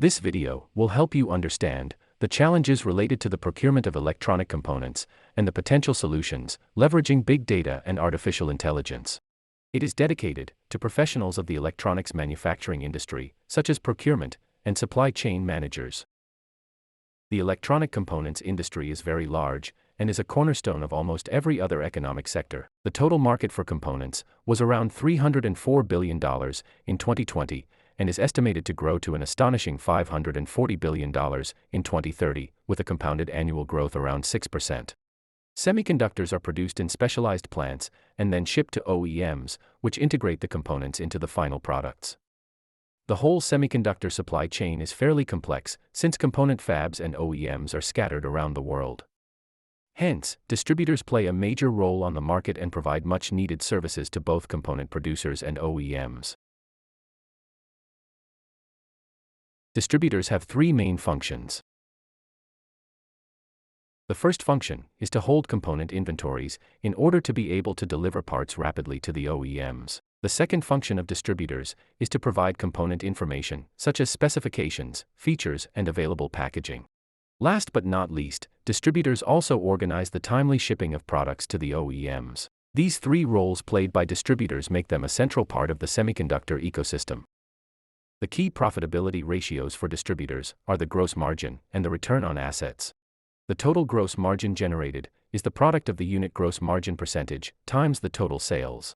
This video will help you understand the challenges related to the procurement of electronic components and the potential solutions leveraging big data and artificial intelligence. It is dedicated to professionals of the electronics manufacturing industry, such as procurement and supply chain managers. The electronic components industry is very large and is a cornerstone of almost every other economic sector. The total market for components was around $304 billion in 2020 and is estimated to grow to an astonishing $540 billion in 2030, with a compounded annual growth around 6%. Semiconductors are produced in specialized plants and then shipped to OEMs, which integrate the components into the final products. The whole semiconductor supply chain is fairly complex, since component fabs and OEMs are scattered around the world. Hence, distributors play a major role on the market and provide much-needed services to both component producers and OEMs. Distributors have three main functions. The first function is to hold component inventories in order to be able to deliver parts rapidly to the OEMs. The second function of distributors is to provide component information, such as specifications, features, and available packaging. Last but not least, distributors also organize the timely shipping of products to the OEMs. These three roles played by distributors make them a central part of the semiconductor ecosystem. The key profitability ratios for distributors are the gross margin and the return on assets. The total gross margin generated is the product of the unit gross margin percentage times the total sales.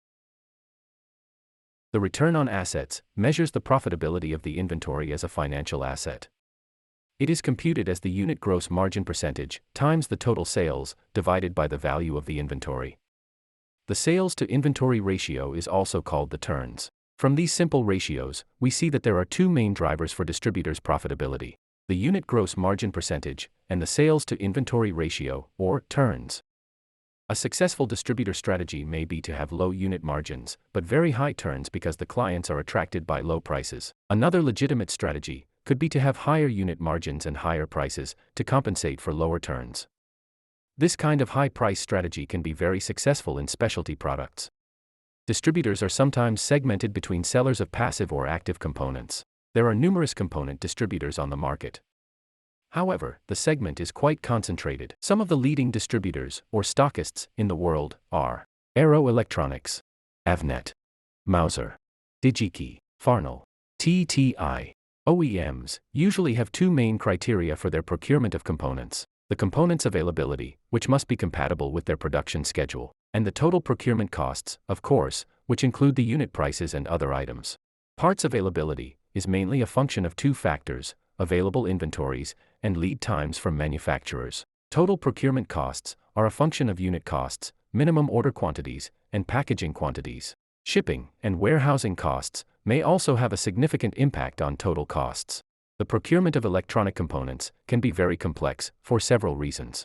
The return on assets measures the profitability of the inventory as a financial asset. It is computed as the unit gross margin percentage times the total sales divided by the value of the inventory. The sales to inventory ratio is also called the turns. From these simple ratios, we see that there are two main drivers for distributors' profitability: the unit gross margin percentage and the sales to inventory ratio, or turns. A successful distributor strategy may be to have low unit margins, but very high turns because the clients are attracted by low prices. Another legitimate strategy could be to have higher unit margins and higher prices to compensate for lower turns. This kind of high price strategy can be very successful in specialty products. Distributors are sometimes segmented between sellers of passive or active components. There are numerous component distributors on the market. However, the segment is quite concentrated. Some of the leading distributors, or stockists, in the world are Aero Electronics, Avnet, Mouser, DigiKey, Farnell, TTI. OEMs usually have two main criteria for their procurement of components: the component's availability, which must be compatible with their production schedule, and the total procurement costs, of course, which include the unit prices and other items. Parts availability is mainly a function of two factors: available inventories and lead times from manufacturers. Total procurement costs are a function of unit costs, minimum order quantities, and packaging quantities. Shipping and warehousing costs may also have a significant impact on total costs. The procurement of electronic components can be very complex for several reasons.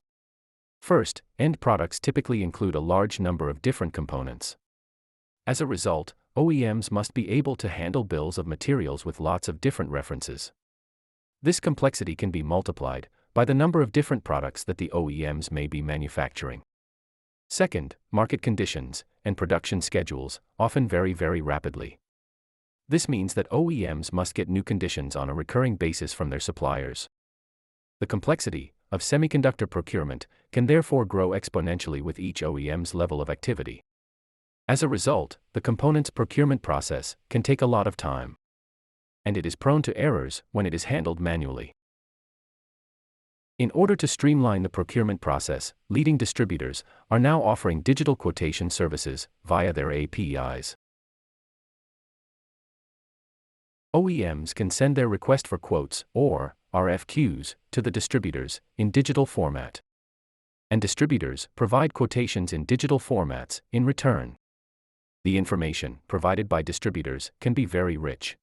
First, end products typically include a large number of different components. As a result, OEMs must be able to handle bills of materials with lots of different references. This complexity can be multiplied by the number of different products that the OEMs may be manufacturing. Second, market conditions and production schedules often vary very rapidly. This means that OEMs must get new conditions on a recurring basis from their suppliers. The complexity of semiconductor procurement can therefore grow exponentially with each OEM's level of activity. As a result, the components procurement process can take a lot of time, and it is prone to errors when it is handled manually. In order to streamline the procurement process, leading distributors are now offering digital quotation services via their APIs. OEMs can send their request for quotes, or RFQs, to the distributors in digital format. And distributors provide quotations in digital formats in return. The information provided by distributors can be very rich.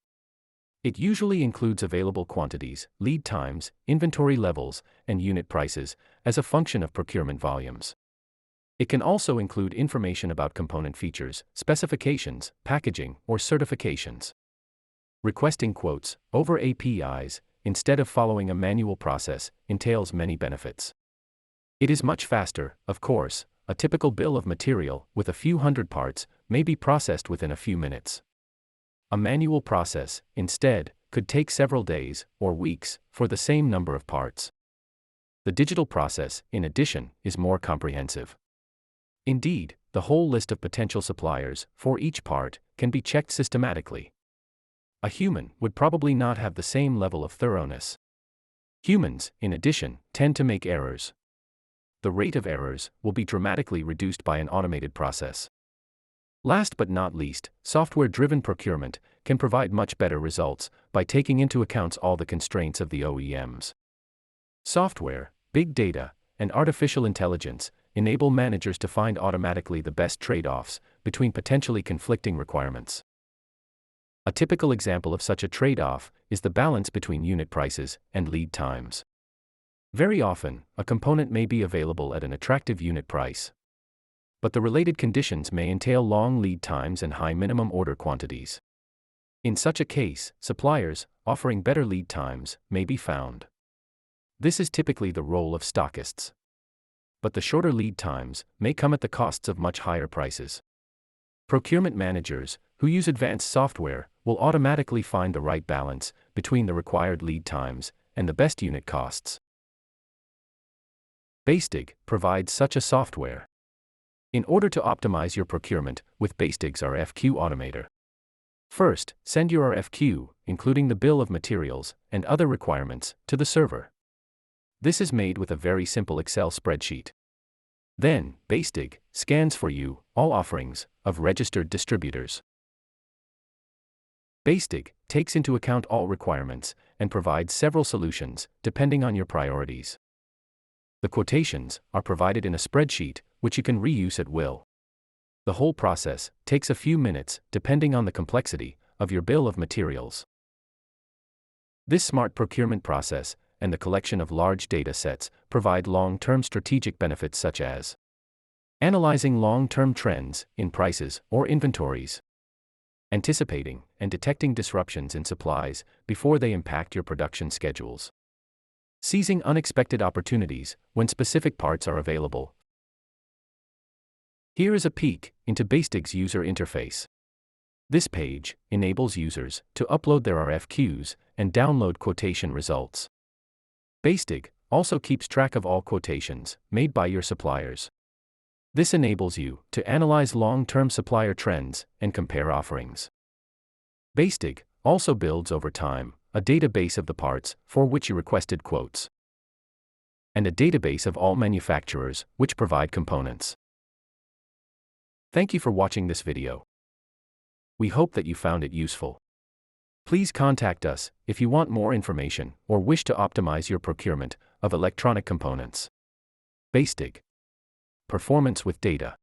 It usually includes available quantities, lead times, inventory levels, and unit prices as a function of procurement volumes. It can also include information about component features, specifications, packaging, or certifications. Requesting quotes over APIs instead of following a manual process entails many benefits. It is much faster, of course. A typical bill of material with a few hundred parts may be processed within a few minutes. A manual process, instead, could take several days or weeks for the same number of parts. The digital process, in addition, is more comprehensive. Indeed, the whole list of potential suppliers for each part can be checked systematically. A human would probably not have the same level of thoroughness. Humans, in addition, tend to make errors. The rate of errors will be dramatically reduced by an automated process. Last but not least, software-driven procurement can provide much better results by taking into account all the constraints of the OEMs. Software, big data, and artificial intelligence enable managers to find automatically the best trade-offs between potentially conflicting requirements. A typical example of such a trade-off is the balance between unit prices and lead times. Very often, a component may be available at an attractive unit price, but the related conditions may entail long lead times and high minimum order quantities. In such a case, suppliers offering better lead times may be found. This is typically the role of stockists. But the shorter lead times may come at the costs of much higher prices. Procurement managers who use advanced software will automatically find the right balance between the required lead times and the best unit costs. Basedig provides such a software. In order to optimize your procurement with Basedeg's RFQ Automator, first, send your RFQ, including the bill of materials and other requirements, to the server. This is made with a very simple Excel spreadsheet. Then, Basedig scans for you all offerings of registered distributors. Basedig takes into account all requirements and provides several solutions depending on your priorities. The quotations are provided in a spreadsheet, which you can reuse at will. The whole process takes a few minutes depending on the complexity of your bill of materials. This smart procurement process and the collection of large data sets provide long-term strategic benefits such as analyzing long-term trends in prices or inventories, anticipating and detecting disruptions in supplies before they impact your production schedules, seizing unexpected opportunities when specific parts are available. Here is a peek into Basedeg's user interface. This page enables users to upload their RFQs and download quotation results. Basedig also keeps track of all quotations made by your suppliers. This enables you to analyze long-term supplier trends and compare offerings. Basedig also builds over time a database of the parts for which you requested quotes, and a database of all manufacturers which provide components. Thank you for watching this video. We hope that you found it useful. Please contact us if you want more information or wish to optimize your procurement of electronic components. Basedig. Performance with data.